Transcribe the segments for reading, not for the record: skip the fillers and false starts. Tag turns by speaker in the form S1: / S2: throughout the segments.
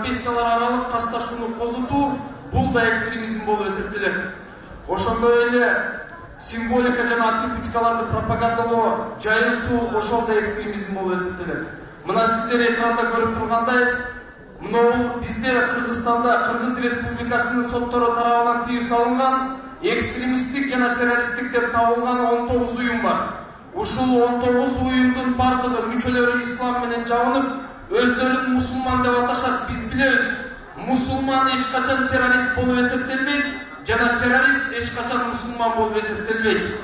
S1: конфессиялар аралык касташууну козутуу бул да экстремизм болуп эсептелет. Ошондой эле символика жана атрибутикаларды пропагандалоо, жайылтуу ошол да экстремизм болуп эсептелет. Мына сиздер экранда көрүп тургандай, мынау бизде Кыргызстанда Кыргыз Республикасынын соттору тарабынан тыюу салынган экстремисттик жана террористтик деп табылган 19 уюм бар. Ушул 19 уюмдун бардыгы мүчөлөрү ислам менен жабынып, өздөрүн мусулман деп аташат. Биз билебиз, мусулман эч качан террорист болуп эсептелбейт, жана террорист эч качан мусулман болуп эсептелбейт.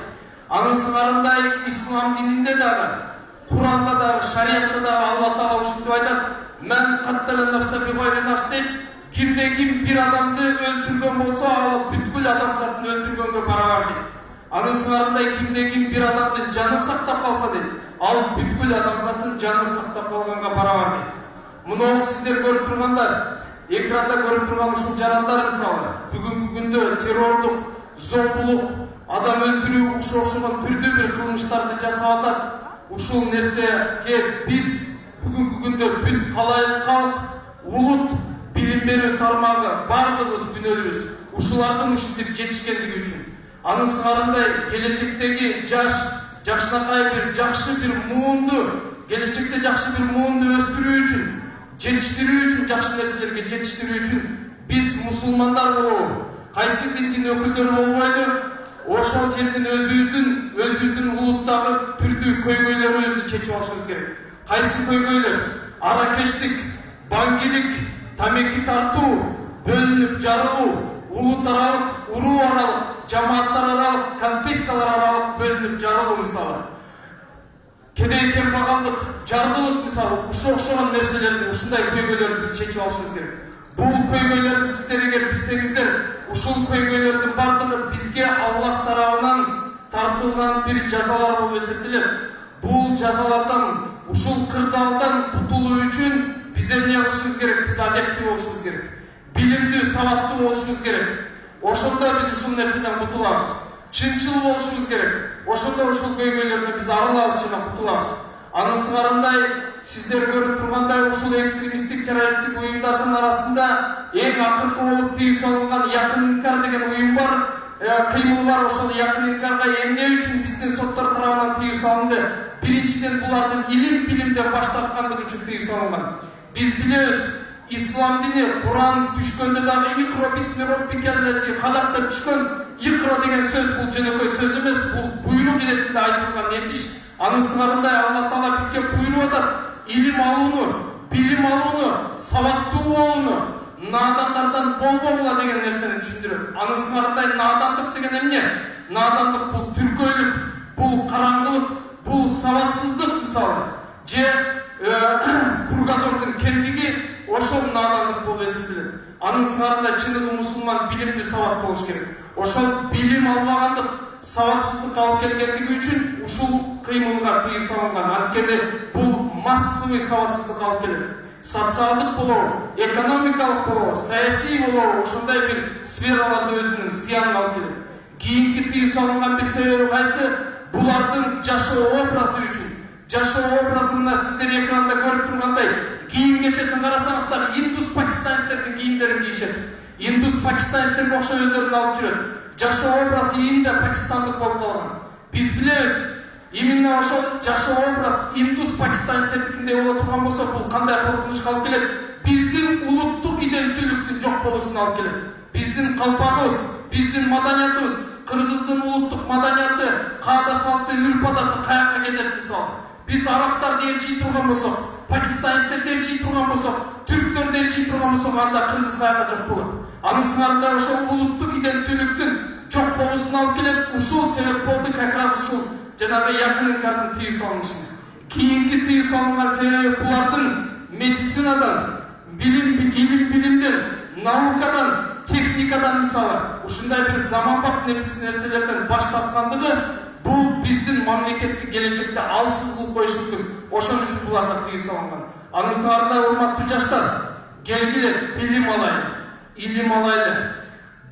S1: Анын сыңарындай ислам дининде дагы, Куранда дагы, шариятта дагы Алла Таала ушинтип айтат: "Мен каттала нафса би гайри нафс" дейт. Кимде ким бир адамды өлтүргөн болсо, ал бүткүл адамзатын өлтүргөнгө барабар дейт. Анын сыңарындай кимде ким бир адамдын жанын сактап калса дейт, ал бүткүл адамзатын жанын сактап калганга барабар дейт. Муну сиздер көрүп тургандар, экранда көрүп турган ушул жарандар мисалы, бүгүнкү күндө террорлук, зомбулук, адам өлтүрүү окшогон түрдүү бир кылмыштарды жасап атат. Ушул нерсеге биз бүгүнкү күндө бүт калк, улут, билим берүү тармагы бардыгыбыз күнөөлүүбүз. Ушулардын ушинтип жетишкендиги үчүн. Анын сыңарындай келечектеги жакшынакай бир жакшы бир муунду, келечекте жакшы бир муунду өстүрүү үчүн, жетиштирүү үчүн, жакшы нерселерге жетиштирүү үчүн биз мусулмандар болобу, кайсы диндин өкүлдөрү болбойлу, ошол жердин өзүбүздүн улуттагы түрдүү көйгөйлөрүбүздү чечип алышыбыз керек. Кайсы көйгөйлөр? Аракештик, баңгилик, тамеки тартуу, бөлүнүп жарылуу, улут аралык, уруу аралык, жамааттар аралык, конфессиялар аралык бөлүнүп жарылуу мисалы. Кедей кембагалдык, жардылык мисалы, окшогон нерселерди, ушундай көйгөйлөрдү биз чечип алышыбыз керек. Бул көйгөйлөрдү сиздер эгер билсеңиздер, ушул көйгөйлөрдүн бардыгы бизге Аллах тарабынан тартылган бир жазалар болуп эсептелет. Бул жазалардан, ушул кырдаалдан кутулуу үчүн биз эмне кылышыбыз керек? Биз адептүү болушубуз керек. Билимдүү, сабаттуу болушубуз керек. Ошондо биз ушул нерседен кутулабыз. Чынчыл болушубуз керек. Ошондо ушул көйгөйлөрдөн биз арылабыз жана кутулабыз. Анын сыңарындай сиздер көрүп тургандай ушул экстремисттик, террористтик уюмдардын арасында эң акыркы болуп тыюу салынган Якын инкар деген уюм бар, кыймыл бар. Ошол Якын инкарга эмне үчүн биздин соттор тарабынан тыюу салынды? Биринчиден булардын илим-билимден баш тарткандыгы үчүн тыюу салынган. Биз билебиз, ислам дини Куран түшкөндө дагы икро бисми роббикеллези халак деп түшкөн. Икро деген сөз бул жөнөкөй сөз эмес, бул буйрук иретинде айтылган этиш. Анын сыңарындай Алла Таала бизге буйруп атат: илим алууну, билим алууну, сабаттуу болууну, наадандардан болбогула деген нерсени түшүндүрөт. Анын сыңарындай наадандык деген эмне? Наадандык бул түркөйлүк, бул караңгылык, бул сабатсыздык мисалы. Же кургазордун кемдиги, ошол наадандык болуп эсептелет. Анын сыңарында чыныгы мусулман билимдүү, сабаттуу болуш керек. Ошол билим албагандык, сабатсыздык алып келгендиги үчүн ушул кыймылга тыюу салынган. Анткени бул массовый сабатсыздык алып келет. Социалдык болобу, экономикалык болобу, саясий болобу, ошондой бир сфераларда өзүнүн зыянын алып келет. Кийинки тыюу салынган бир себеби кайсы? Булардын жашоо образы үчүн. Жашоо образы мына сиздер экранда көрүп тургандай, кийим кечесин карасаңыздар, индус пакистанецтердин кийимдерин кийишет. Индус пакистанецтерге окшоп өздөрүн алып жүрөт. Жашоо образы инде пакистандык болуп калган. Биз билебиз, именно ошол жашоо образ индус пакистанецтердикиндей боло турган болсо, бул кандай коркунучка алып келет? Биздин улуттук иденттүүлүктүн жок болуусуна алып келет. Биздин калпагыбыз, биздин маданиятыбыз, кыргыздын улуттук маданияты, каада салты, үрп адаты каяка кетет мисалы. Биз арабтарды ээрчий турган болсок, пакистанецтерди ээрчий турган болсок, түрктөрдү ээрчий турган болсок, анда кыргыз каяка жок болот. Анын сыңарында ошол улуттук иденттүүлүктүн жок болуусуна алып келет. Ушул себеп болду как раз ушул жанагы Якын инкардын тыюу салынышына. Кийинки тыюу салынган себеби булардын медицинадан, билимден, наукадан, техникадан мисалы ушундай бир заманбап нерселерден баш тарткандыгы, бул биздин мамлекеттик келечекте алсыздык коюш мүмкүн. Ошон үчүн буларга тыюу салынган. Анын сыңарында урматтуу жаштар, келгиле билим алайлы, илим алайлы.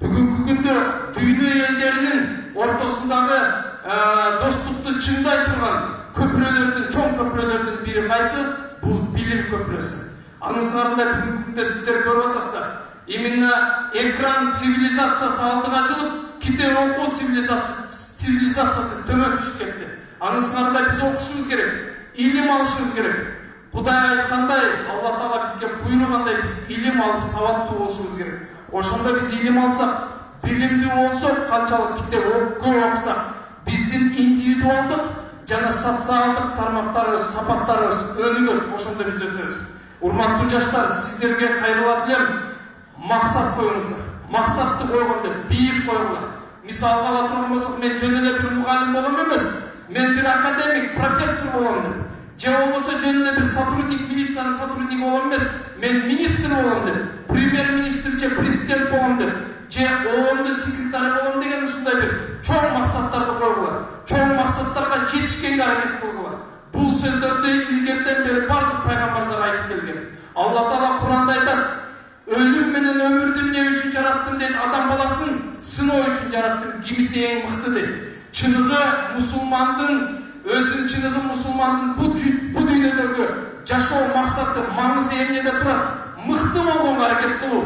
S1: Бүгүнкү күндө дүйнө элдеринин ортосундагы достукту чыңдай турган көпүрөлөрдүн, чоң көпүрөлөрдүн бири кайсы? Бул билим көпүрөсү. Анын сырында бүгүнкү күндө сиздер көрүп атасыздар. Именно экран цивилизациясы алдыга ачылып, китеп окуу цивилизациясы төмөн түшүп кетти. Анын сырында биз окушубуз керек, илим алышыбыз керек. Кудай айткандай, Алла Таала бизге буйругандай биз илим алып сабаттуу болушубуз керек. Ошондо биз илим алсак, билимдүү болсок, канчалык китеп көп окусак, биздин индивидуалдык жана социалдык тармактарыбыз, сапаттарыбыз өнүгөт. Ошондо биз өсөбүз. Урматтуу жаштар, сиздерге кайрылат элем, максат коюңуздар. Максатты койгон деп бийик койгула. Мисалга ала турган болсок, мен жөн эле бир мугалим болом эмес, мен бир академик, профессор болом деп. Же болбосо жөн эле бир сотрудник, милициянын сотрудниги болом эмес, мен министр болом деп, премьер-министр же президент болом деп, же ООНдун секретары болом деген ушундай бир чоң максаттарды койгула. Чоң максаттарга жетишкенге аракет кылгыла. Бул сөздөрдү илгертен бери бардык пайгамбардар айтып келген. Алла Таала Куранда айтат: "Өлүм менен өмүрдү эмне үчүн жараттым" дейт, адам баласын сыноо үчүн жараттым, кимиси эң мыкты дейт. Чыныгы мусулмандын өзүнүн чыныгы мусулмандын бу дүйнөдөгү жашоо максаты, маңызы эмнеде турат? Мыкты болгонго аракет кылуу.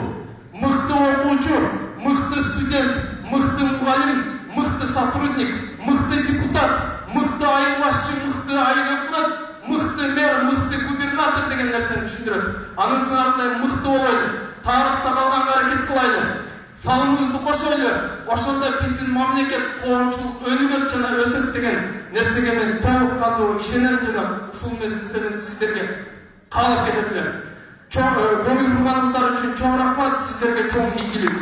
S1: Мыкты окуучу, мыкты студент, мыкты мугалим, мыкты сотрудник, мыкты депутат, мыкты айыл башчы, мыкты айыл өкмөт, мыкты мэр, мыкты губернатор деген нерсени түшүндүрөт. Анын сыңарындай мыкты болойлу, тарыхта калганга аракет кылайлы, салымыбызды кошойлу. Ошондо биздин мамлекет, коомчулук өнүгөт жана өсөт деген нерсеге мен толук кандуу ишенем жана ушул мезгилде сиздерге каалап кетет элем. Көңүл бурганыңыздар үчүн чоң рахмат, сиздерге чоң ийгилик.